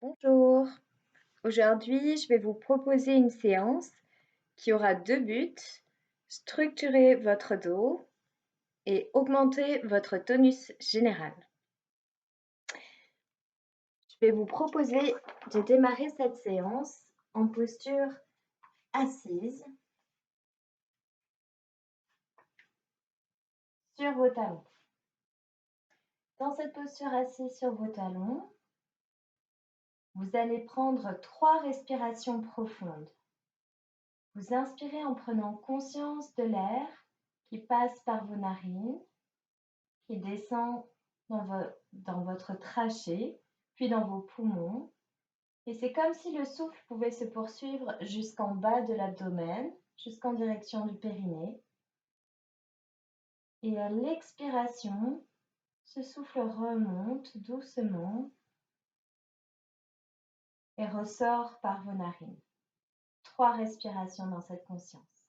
Bonjour, aujourd'hui je vais vous proposer une séance qui aura deux buts, structurer votre dos et augmenter votre tonus général. Je vais vous proposer de démarrer cette séance en posture assise sur vos talons. Dans cette posture assise sur vos talons, vous allez prendre 3 respirations profondes. Vous inspirez en prenant conscience de l'air qui passe par vos narines, qui descend dans votre trachée, puis dans vos poumons. Et c'est comme si le souffle pouvait se poursuivre jusqu'en bas de l'abdomen, jusqu'en direction du périnée. Et à l'expiration, ce souffle remonte doucement et ressort par vos narines. 3 respirations dans cette conscience.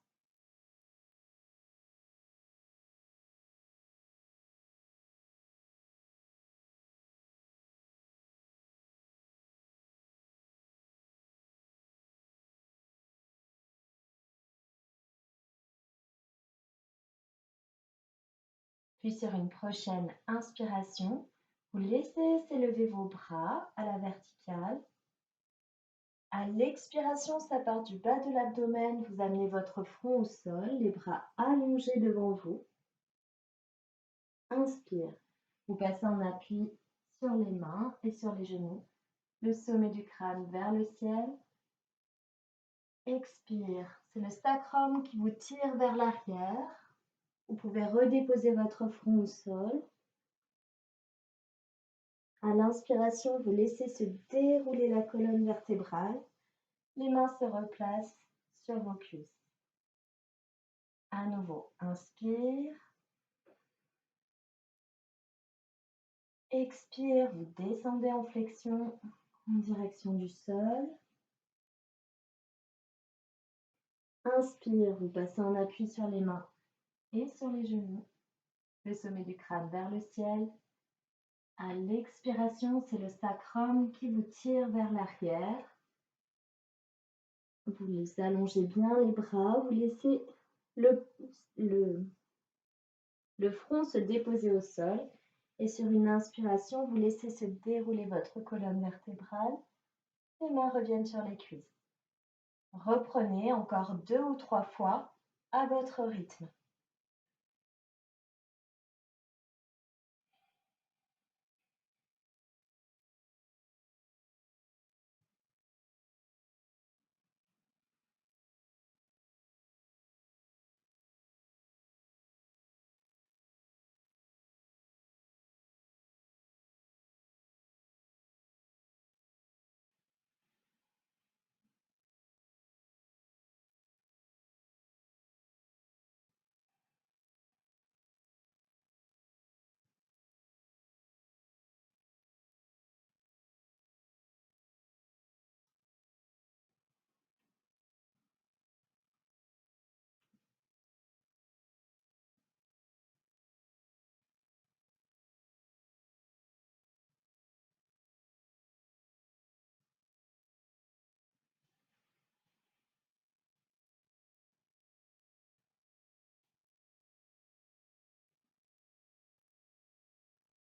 Puis sur une prochaine inspiration, vous laissez s'élever vos bras à la verticale. À l'expiration, ça part du bas de l'abdomen, vous amenez votre front au sol, les bras allongés devant vous. Inspire, vous passez en appui sur les mains et sur les genoux, le sommet du crâne vers le ciel. Expire, c'est le sacrum qui vous tire vers l'arrière. Vous pouvez redéposer votre front au sol. À l'inspiration, vous laissez se dérouler la colonne vertébrale. Les mains se replacent sur vos cuisses. À nouveau, inspire. Expire, vous descendez en flexion en direction du sol. Inspire, vous passez en appui sur les mains et sur les genoux. Le sommet du crâne vers le ciel. À l'expiration, c'est le sacrum qui vous tire vers l'arrière. Vous allongez bien les bras, vous laissez le front se déposer au sol. Et sur une inspiration, vous laissez se dérouler votre colonne vertébrale. Les mains reviennent sur les cuisses. Reprenez encore 2 ou 3 fois à votre rythme.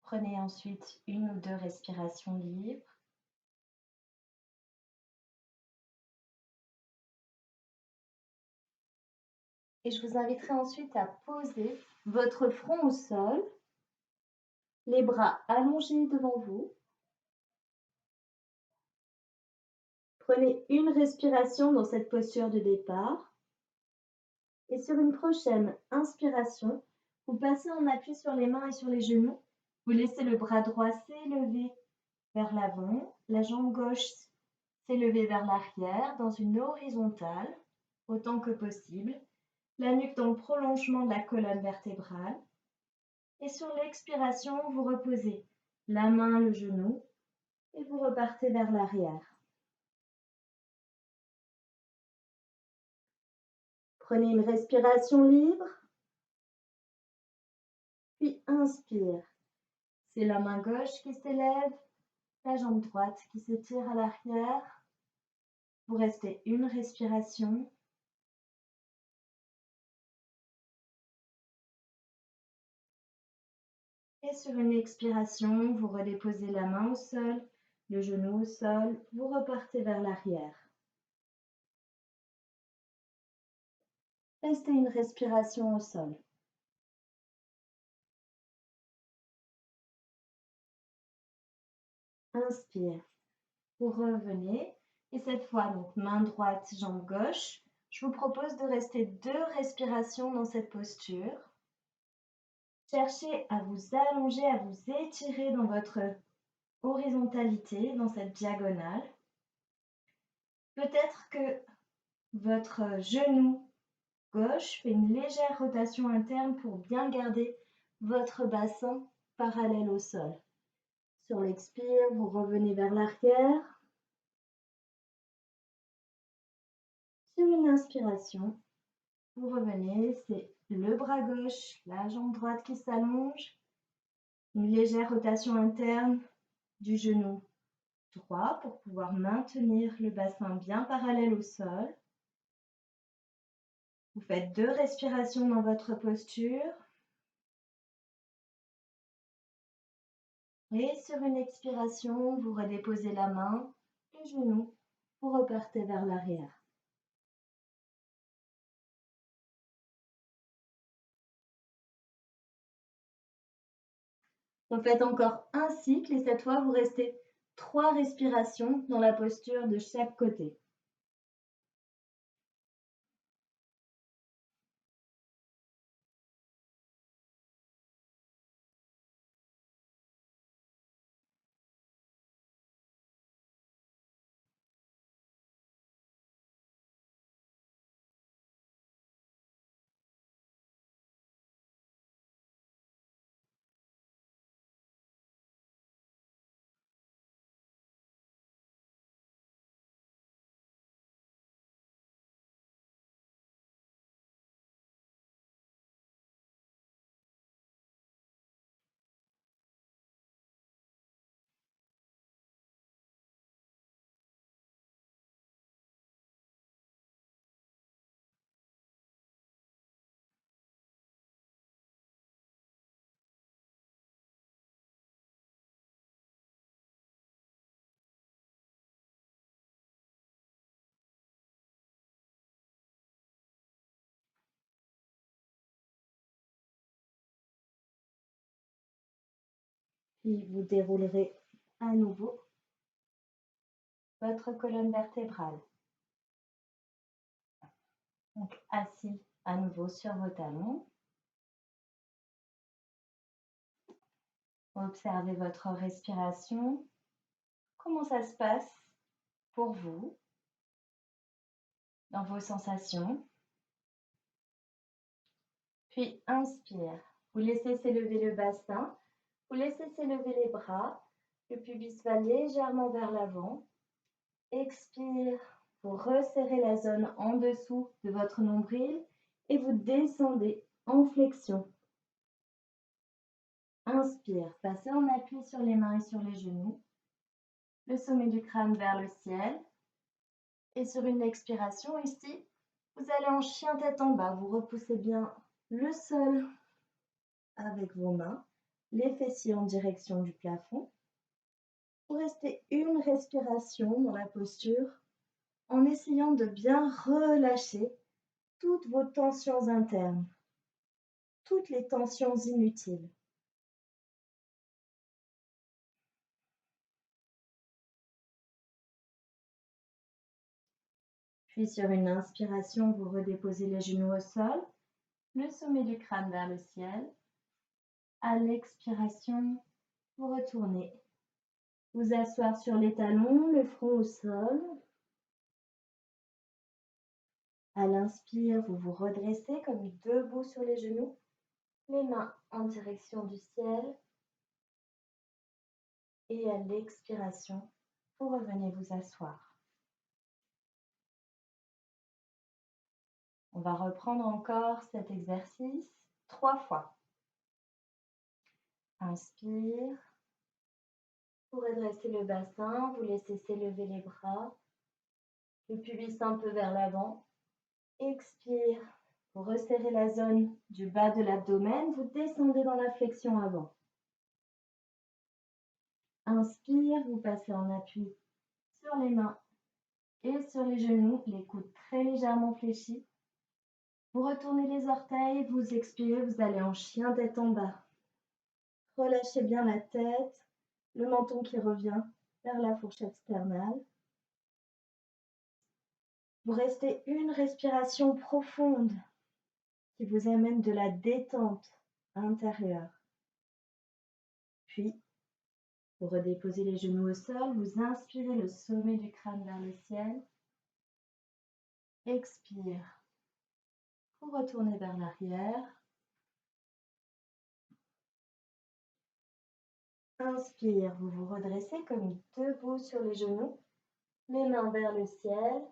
Prenez ensuite 1 ou 2 respirations libres. Et je vous inviterai ensuite à poser votre front au sol, les bras allongés devant vous. Prenez une respiration dans cette posture de départ. Et sur une prochaine inspiration, vous passez en appui sur les mains et sur les genoux. Vous laissez le bras droit s'élever vers l'avant, la jambe gauche s'élever vers l'arrière dans une horizontale, autant que possible. La nuque dans le prolongement de la colonne vertébrale. Et sur l'expiration, vous reposez la main, le genou et vous repartez vers l'arrière. Prenez une respiration libre, puis inspire. C'est la main gauche qui s'élève, La jambe droite qui s'étire à l'arrière. Vous restez une respiration. Et sur une expiration, vous redéposez la main au sol, le genou au sol, vous repartez vers l'arrière. Restez une respiration au sol. Inspire. Vous revenez. Et cette fois, donc main droite, jambe gauche. Je vous propose de rester 2 respirations dans cette posture. Cherchez à vous allonger, à vous étirer dans votre horizontalité, dans cette diagonale. Peut-être que votre genou gauche fait une légère rotation interne pour bien garder votre bassin parallèle au sol. Sur l'expire, vous revenez vers l'arrière. Sur une inspiration, vous revenez, c'est le bras gauche, la jambe droite qui s'allonge. Une légère rotation interne du genou droit pour pouvoir maintenir le bassin bien parallèle au sol. Vous faites 2 respirations dans votre posture. Et sur une expiration, vous redéposez la main, le genou, vous repartez vers l'arrière. Vous faites encore un cycle et cette fois, vous restez 3 respirations dans la posture de chaque côté. Puis vous déroulerez à nouveau votre colonne vertébrale. Donc assis à nouveau sur vos talons. Observez votre respiration. Comment ça se passe pour vous dans vos sensations. Puis inspire. Vous laissez s'élever le bassin. Vous laissez s'élever les bras. Le pubis va légèrement vers l'avant. Expire. Vous resserrez la zone en dessous de votre nombril et vous descendez en flexion. Inspire. Passez en appui sur les mains et sur les genoux. Le sommet du crâne vers le ciel. Et sur une expiration ici, vous allez en chien tête en bas. Vous repoussez bien le sol avec vos mains, les fessiers en direction du plafond. Vous restez une respiration dans la posture en essayant de bien relâcher toutes vos tensions internes, toutes les tensions inutiles. Puis sur une inspiration, vous redéposez les genoux au sol, le sommet du crâne vers le ciel. À l'expiration, vous retournez vous asseoir sur les talons, le front au sol. À l'inspire, vous vous redressez comme debout sur les genoux, les mains en direction du ciel. Et à l'expiration, vous revenez vous asseoir. On va reprendre encore cet exercice 3 fois. Inspire. Vous redressez le bassin, vous laissez s'élever les bras, le pubis un peu vers l'avant. Expire, vous resserrez la zone du bas de l'abdomen, vous descendez dans la flexion avant. Inspire, vous passez en appui sur les mains et sur les genoux, les coudes très légèrement fléchis. Vous retournez les orteils, vous expirez, vous allez en chien tête en bas. Relâchez bien la tête, le menton qui revient vers la fourchette sternale. Vous restez une respiration profonde qui vous amène de la détente intérieure. Puis, vous redéposez les genoux au sol, vous inspirez le sommet du crâne vers le ciel. Expire. Vous retournez vers l'arrière. Inspire, vous vous redressez comme debout sur les genoux, les mains vers le ciel.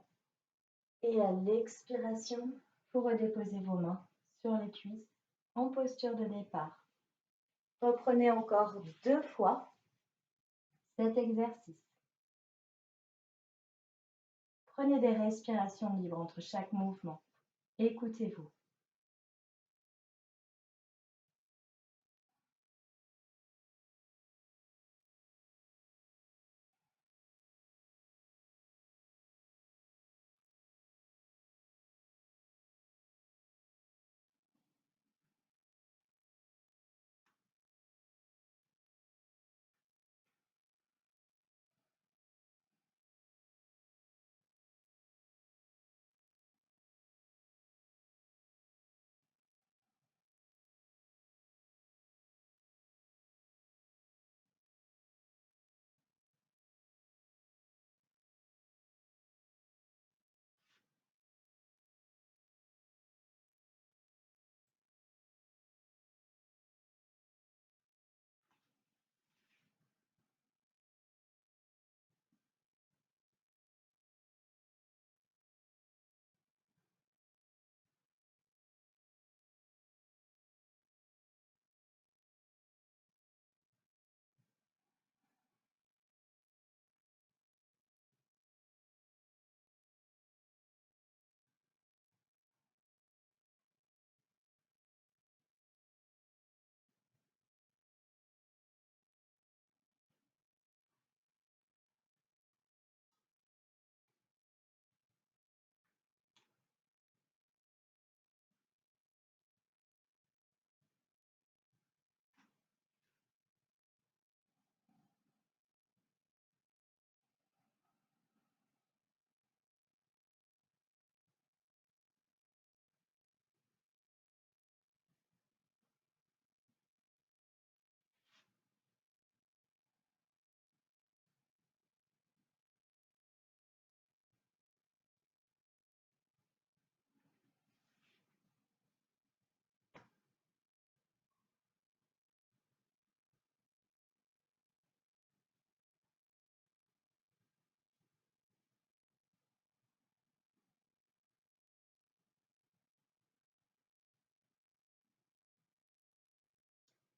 Et à l'expiration, vous redéposez vos mains sur les cuisses en posture de départ. Reprenez encore 2 fois cet exercice. Prenez des respirations libres entre chaque mouvement. Écoutez-vous.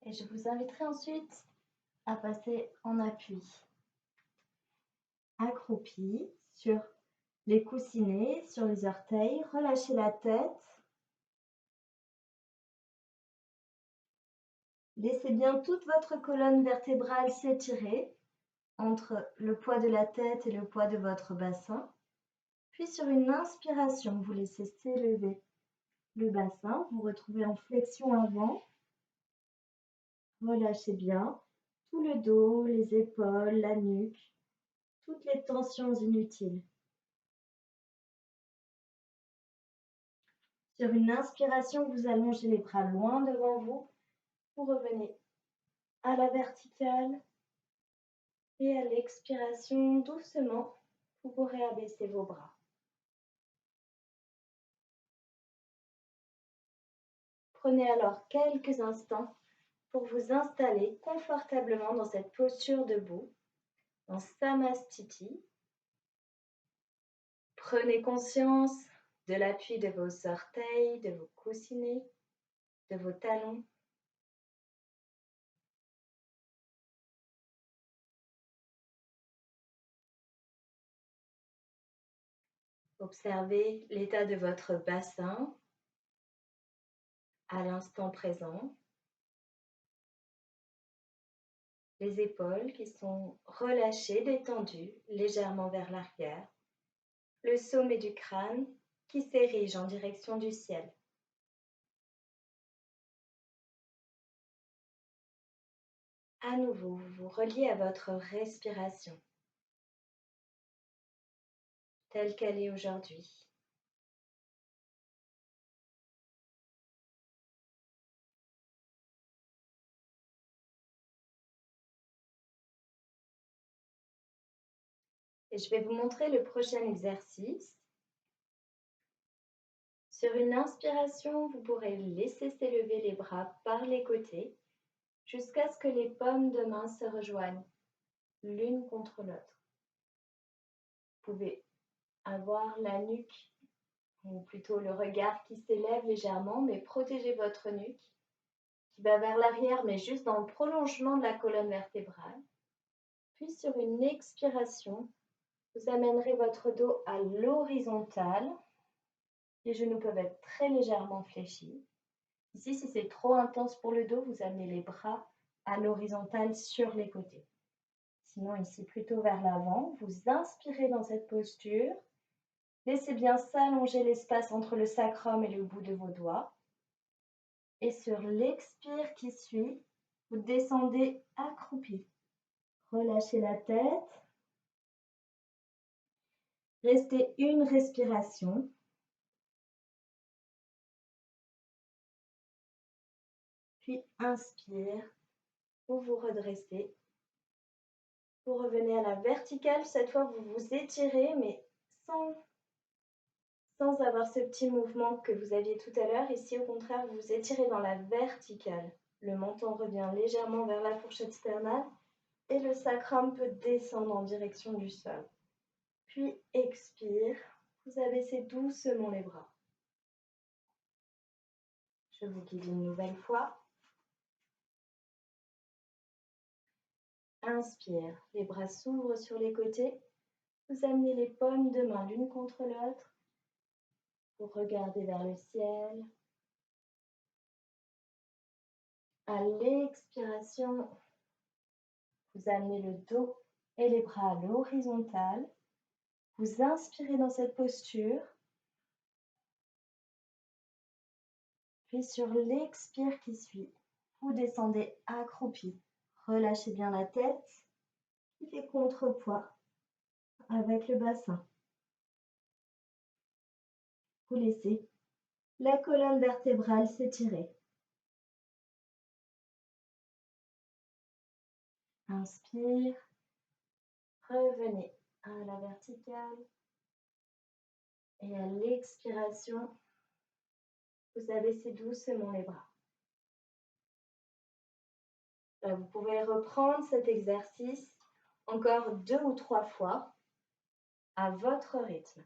Et je vous inviterai ensuite à passer en appui. Accroupi sur les coussinets, sur les orteils. Relâchez la tête. Laissez bien toute votre colonne vertébrale s'étirer entre le poids de la tête et le poids de votre bassin. Puis sur une inspiration, vous laissez s'élever le bassin. Vous retrouvez en flexion avant. Relâchez bien tout le dos, les épaules, la nuque, toutes les tensions inutiles. Sur une inspiration, vous allongez les bras loin devant vous. Vous revenez à la verticale. Et à l'expiration, doucement, vous pourrez abaisser vos bras. Prenez alors quelques instants pour vous installer confortablement dans cette posture debout, dans Samastiti. Prenez conscience de l'appui de vos orteils, de vos coussinets, de vos talons. Observez l'état de votre bassin à l'instant présent, les épaules qui sont relâchées, détendues, légèrement vers l'arrière, le sommet du crâne qui s'érige en direction du ciel. À nouveau, vous vous reliez à votre respiration, telle qu'elle est aujourd'hui. Et je vais vous montrer le prochain exercice. Sur une inspiration, vous pourrez laisser s'élever les bras par les côtés jusqu'à ce que les paumes de main se rejoignent l'une contre l'autre. Vous pouvez avoir la nuque, ou plutôt le regard qui s'élève légèrement, mais protégez votre nuque, qui va vers l'arrière, mais juste dans le prolongement de la colonne vertébrale. Puis sur une expiration, vous amènerez votre dos à l'horizontale. Les genoux peuvent être très légèrement fléchis. Ici, si c'est trop intense pour le dos, vous amenez les bras à l'horizontale sur les côtés. Sinon, ici, plutôt vers l'avant, vous inspirez dans cette posture. Laissez bien s'allonger l'espace entre le sacrum et le bout de vos doigts. Et sur l'expire qui suit, vous descendez accroupi. Relâchez la tête. Restez une respiration. Puis inspire. Vous vous redressez. Vous revenez à la verticale. Cette fois, vous vous étirez, mais sans avoir ce petit mouvement que vous aviez tout à l'heure. Ici, au contraire, vous vous étirez dans la verticale. Le menton revient légèrement vers la fourchette sternale et le sacrum peut descendre en direction du sol. Puis expire, vous abaissez doucement les bras. Je vous guide une nouvelle fois. Inspire, les bras s'ouvrent sur les côtés. Vous amenez les paumes de main l'une contre l'autre. Vous regardez vers le ciel. À l'expiration, vous amenez le dos et les bras à l'horizontale. Vous inspirez dans cette posture. Puis sur l'expire qui suit, vous descendez accroupi. Relâchez bien la tête qui fait contrepoids avec le bassin. Vous laissez la colonne vertébrale s'étirer. Inspire, revenez à la verticale. Et à l'expiration, vous abaissez doucement les bras. Là, vous pouvez reprendre cet exercice encore 2 ou 3 fois à votre rythme.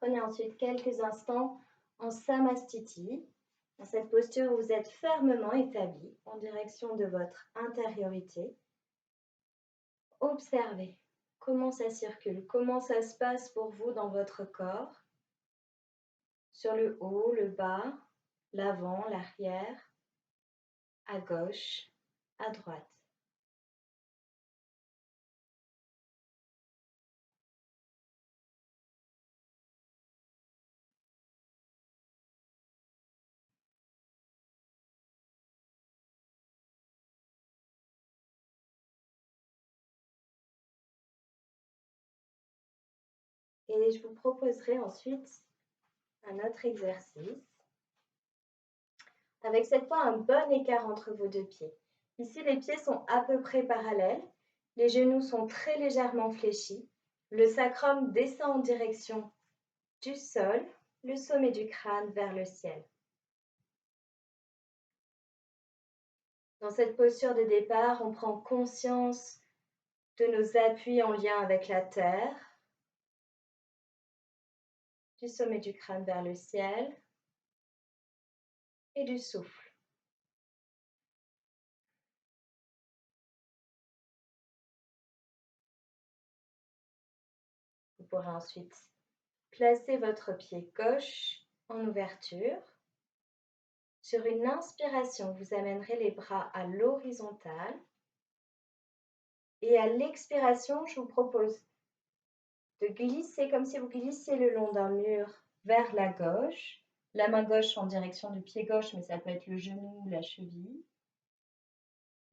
Prenez ensuite quelques instants en Samastiti. Dans cette posture, vous êtes fermement établi en direction de votre intériorité. Observez comment ça circule, comment ça se passe pour vous dans votre corps, sur le haut, le bas, l'avant, l'arrière, à gauche, à droite. Et je vous proposerai ensuite un autre exercice, avec cette fois un bon écart entre vos deux pieds. Ici, les pieds sont à peu près parallèles, les genoux sont très légèrement fléchis, le sacrum descend en direction du sol, le sommet du crâne vers le ciel. Dans cette posture de départ, on prend conscience de nos appuis en lien avec la terre, du sommet du crâne vers le ciel et du souffle. Vous pourrez ensuite placer votre pied gauche en ouverture. Sur une inspiration, vous amènerez les bras à l'horizontale. Et à l'expiration, je vous propose de glisser comme si vous glissiez le long d'un mur vers la gauche. La main gauche en direction du pied gauche, mais ça peut être le genou ou la cheville.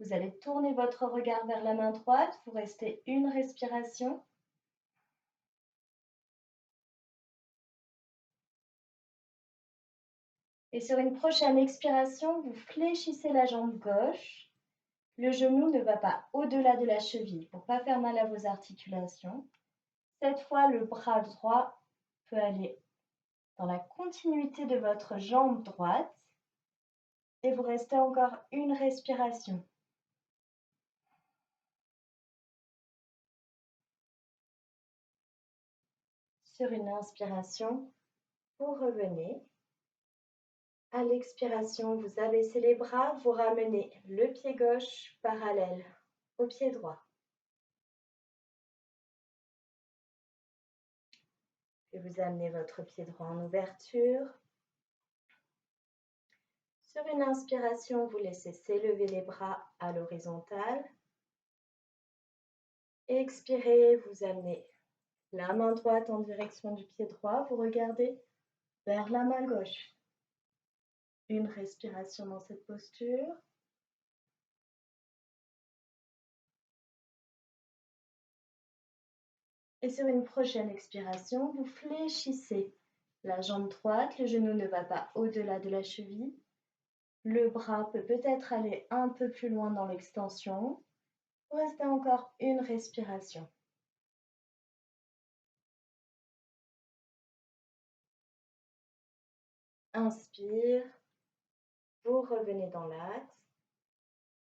Vous allez tourner votre regard vers la main droite. Vous restez une respiration. Et sur une prochaine expiration, vous fléchissez la jambe gauche. Le genou ne va pas au-delà de la cheville pour ne pas faire mal à vos articulations. Cette fois, le bras droit peut aller dans la continuité de votre jambe droite et vous restez encore une respiration. Sur une inspiration, vous revenez. À l'expiration, vous abaissez les bras, vous ramenez le pied gauche parallèle au pied droit. Et vous amenez votre pied droit en ouverture. Sur une inspiration, vous laissez s'élever les bras à l'horizontale. Expirez, vous amenez la main droite en direction du pied droit. Vous regardez vers la main gauche. Une respiration dans cette posture. Et sur une prochaine expiration, vous fléchissez la jambe droite. Le genou ne va pas au-delà de la cheville. Le bras peut peut-être aller un peu plus loin dans l'extension. Vous restez encore une respiration. Inspire, vous revenez dans l'axe.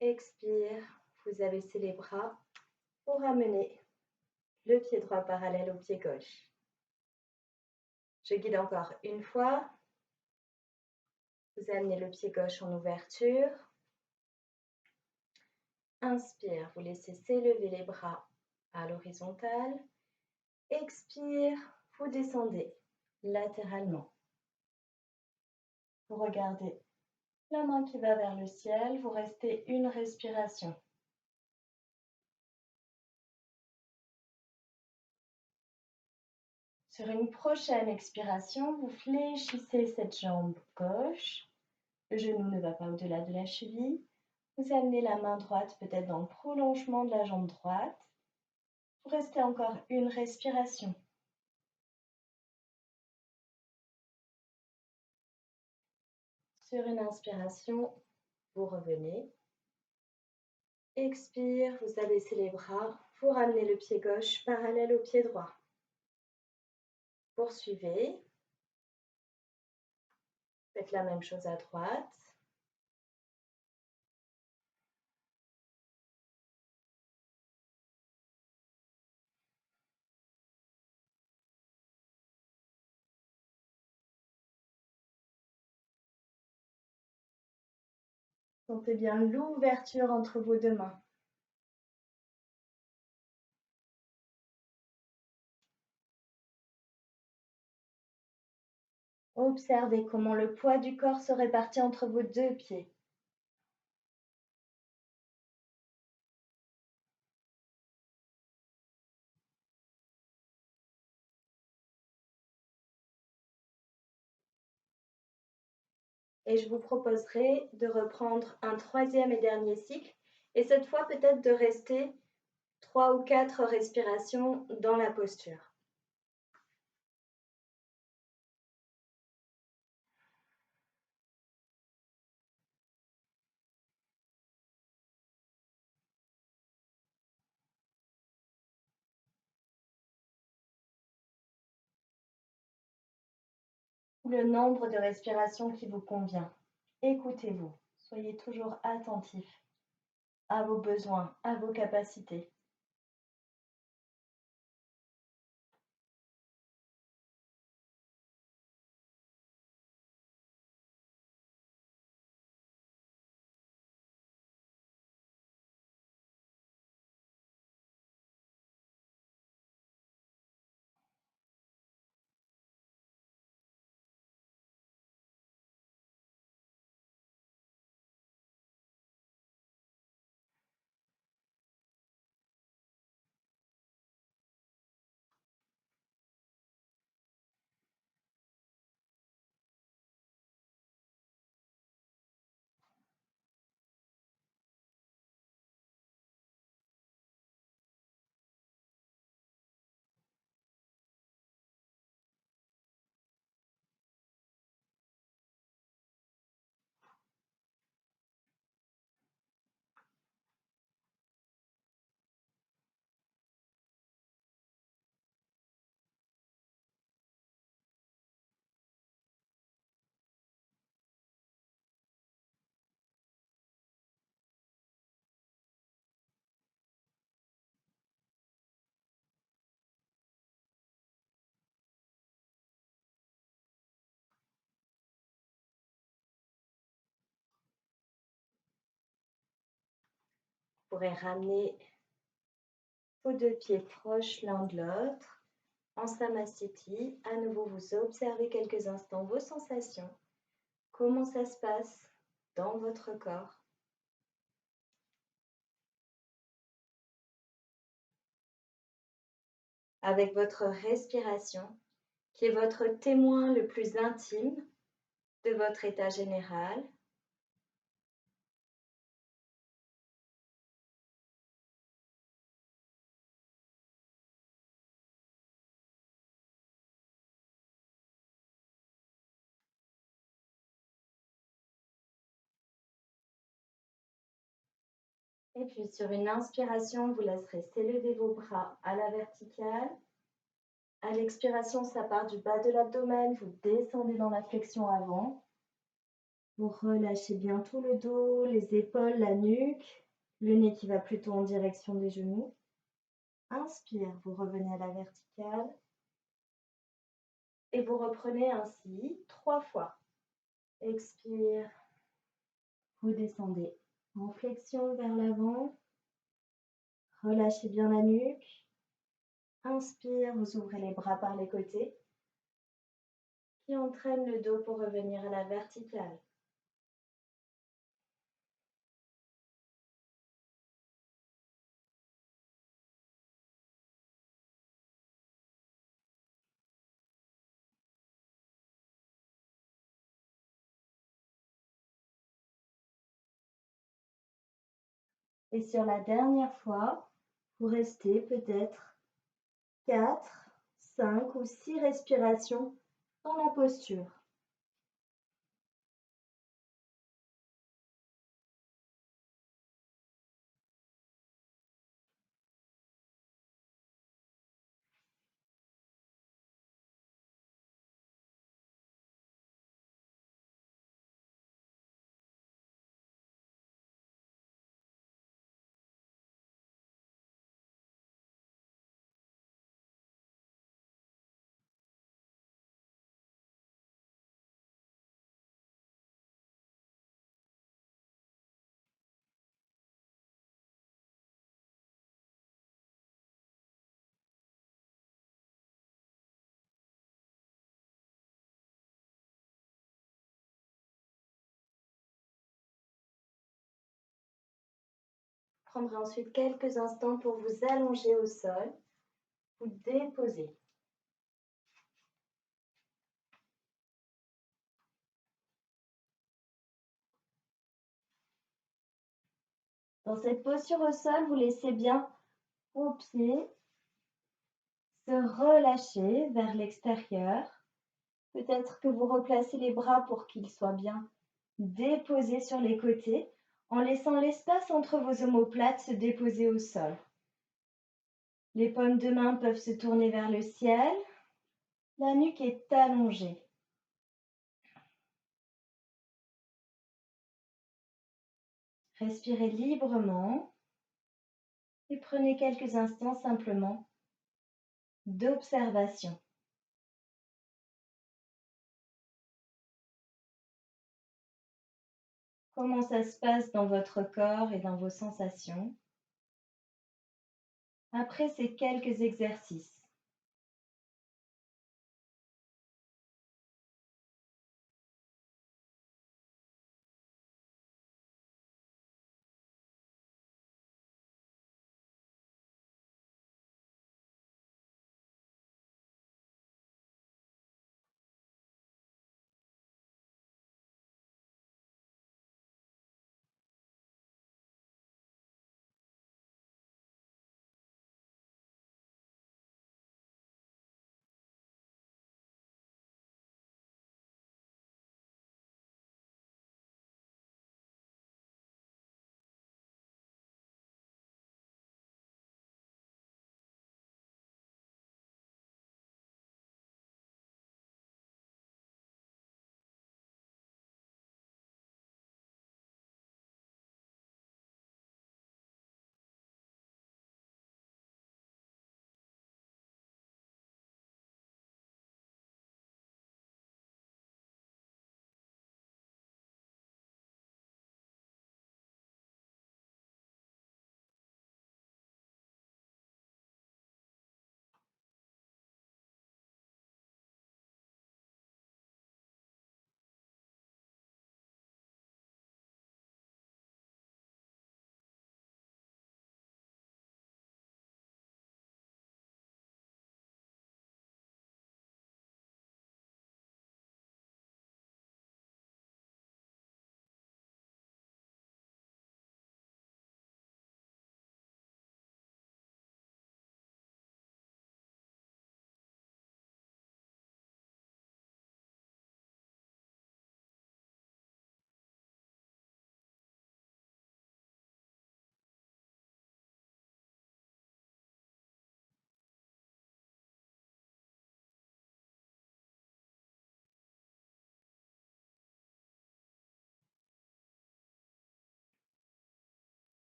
Expire, vous abaissez les bras pour ramener le pied droit parallèle au pied gauche. Je guide encore une fois. Vous amenez le pied gauche en ouverture. Inspire, vous laissez s'élever les bras à l'horizontale. Expire, vous descendez latéralement. Vous regardez la main qui va vers le ciel, vous restez une respiration. Sur une prochaine expiration, vous fléchissez cette jambe gauche. Le genou ne va pas au-delà de la cheville. Vous amenez la main droite peut-être dans le prolongement de la jambe droite. Vous restez encore une respiration. Sur une inspiration, vous revenez. Expire, vous abaissez les bras, vous ramenez le pied gauche parallèle au pied droit. Poursuivez. Faites la même chose à droite. Sentez bien l'ouverture entre vos deux mains. Observez comment le poids du corps se répartit entre vos deux pieds. Et je vous proposerai de reprendre un troisième et dernier cycle, et cette fois peut-être de rester 3 ou 4 respirations dans la posture. Le nombre de respirations qui vous convient. Écoutez-vous, soyez toujours attentif à vos besoins, à vos capacités. Vous pourrez ramener vos deux pieds proches l'un de l'autre en Samasthiti. À nouveau, vous observez quelques instants vos sensations, comment ça se passe dans votre corps. Avec votre respiration, qui est votre témoin le plus intime de votre état général. Et puis sur une inspiration, vous laisserez s'élever vos bras à la verticale. À l'expiration, ça part du bas de l'abdomen, vous descendez dans la flexion avant. Vous relâchez bien tout le dos, les épaules, la nuque, le nez qui va plutôt en direction des genoux. Inspire, vous revenez à la verticale. Et vous reprenez ainsi 3 fois. Expire, vous descendez en flexion vers l'avant. Relâchez bien la nuque. Inspire, vous ouvrez les bras par les côtés, qui entraîne le dos pour revenir à la verticale. Et sur la dernière fois, vous restez peut-être 4, 5 ou 6 respirations dans la posture. prendrez ensuite quelques instants pour vous allonger au sol, vous déposer. Dans cette posture au sol, vous laissez bien vos pieds se relâcher vers l'extérieur. Peut-être que vous replacez les bras pour qu'ils soient bien déposés sur les côtés, en laissant l'espace entre vos omoplates se déposer au sol. Les paumes de main peuvent se tourner vers le ciel. La nuque est allongée. Respirez librement et prenez quelques instants simplement d'observation. Comment ça se passe dans votre corps et dans vos sensations après ces quelques exercices?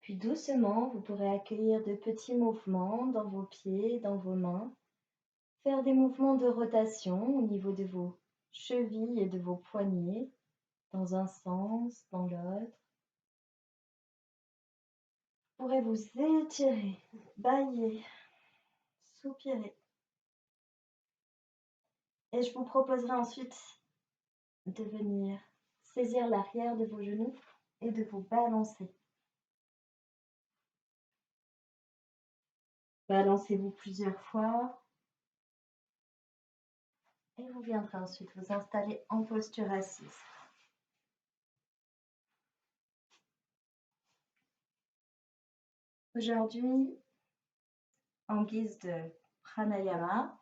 Puis doucement, vous pourrez accueillir de petits mouvements dans vos pieds, dans vos mains. Faire des mouvements de rotation au niveau de vos chevilles et de vos poignets, dans un sens, dans l'autre. Vous pourrez vous étirer, bâiller, soupirer. Et je vous proposerai ensuite de venir saisir l'arrière de vos genoux et de vous balancer. Balancez-vous plusieurs fois. Et vous viendrez ensuite vous installer en posture assise. Aujourd'hui, en guise de pranayama,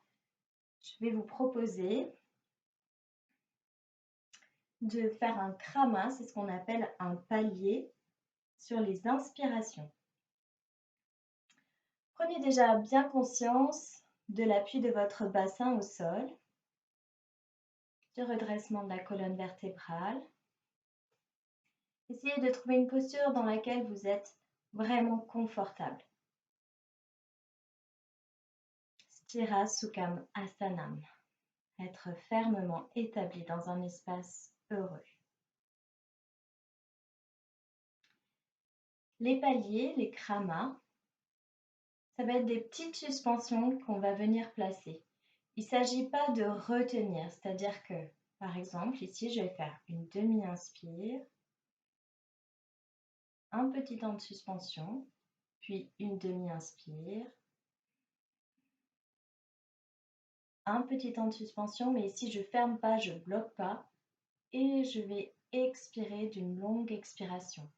je vais vous proposer de faire un krama, c'est ce qu'on appelle un palier sur les inspirations. Prenez déjà bien conscience de l'appui de votre bassin au sol, du redressement de la colonne vertébrale. Essayez de trouver une posture dans laquelle vous êtes vraiment confortable. Sthira Sukham Asanam. Être fermement établi dans un espace heureux. Les paliers, les kramas, ça va être des petites suspensions qu'on va venir placer. Il ne s'agit pas de retenir, c'est-à-dire que, par exemple, ici, je vais faire une demi-inspire un petit temps de suspension, puis une demi-inspire. Un petit temps de suspension, mais ici je ferme pas, je bloque pas. Et je vais expirer d'une longue expiration.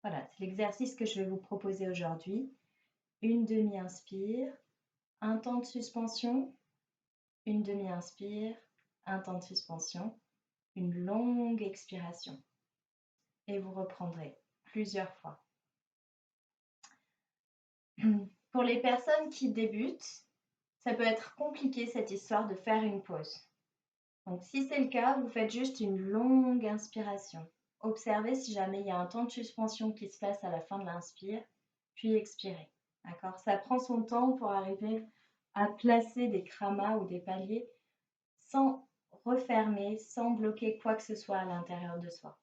Voilà, c'est l'exercice que je vais vous proposer aujourd'hui. Une demi-inspire, un temps de suspension, une demi-inspire, un temps de suspension, une longue expiration. Et vous reprendrez plusieurs fois. Pour les personnes qui débutent, ça peut être compliqué cette histoire de faire une pause. Donc si c'est le cas, vous faites juste une longue inspiration. Observez si jamais il y a un temps de suspension qui se passe à la fin de l'inspire, puis expirez. D'accord? Ça prend son temps pour arriver à placer des kramas ou des paliers sans refermer, sans bloquer quoi que ce soit à l'intérieur de soi.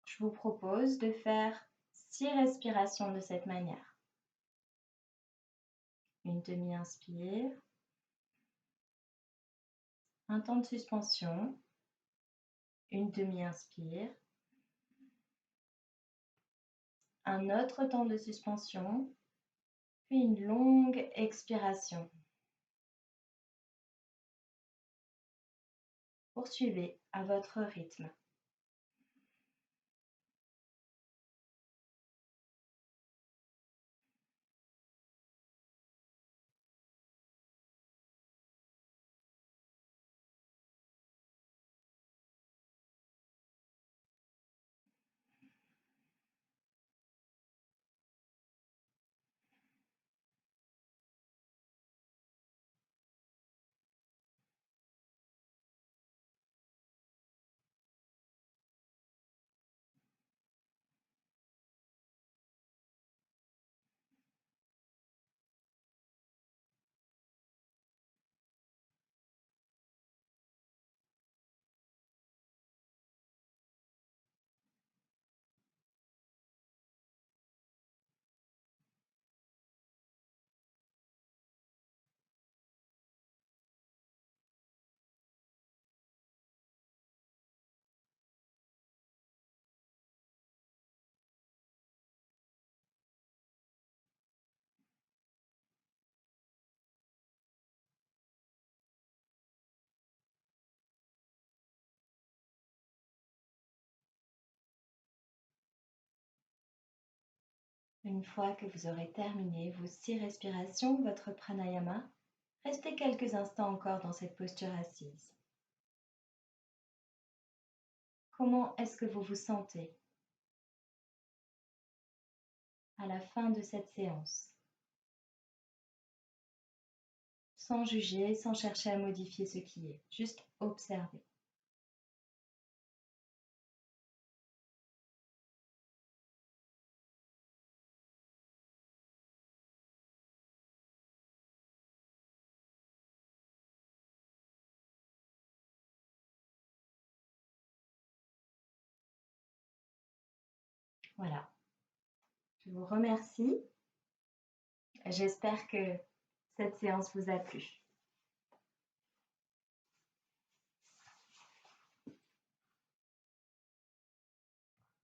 Je vous propose de faire 6 respirations de cette manière. Une demi-inspire, un temps de suspension, une demi-inspire, un autre temps de suspension, puis une longue expiration. Poursuivez à votre rythme. Une fois que vous aurez terminé vos 6 respirations, votre pranayama, restez quelques instants encore dans cette posture assise. Comment est-ce que vous vous sentez à la fin de cette séance? Sans juger, sans chercher à modifier ce qui est, juste observer. Voilà. Je vous remercie. J'espère que cette séance vous a plu.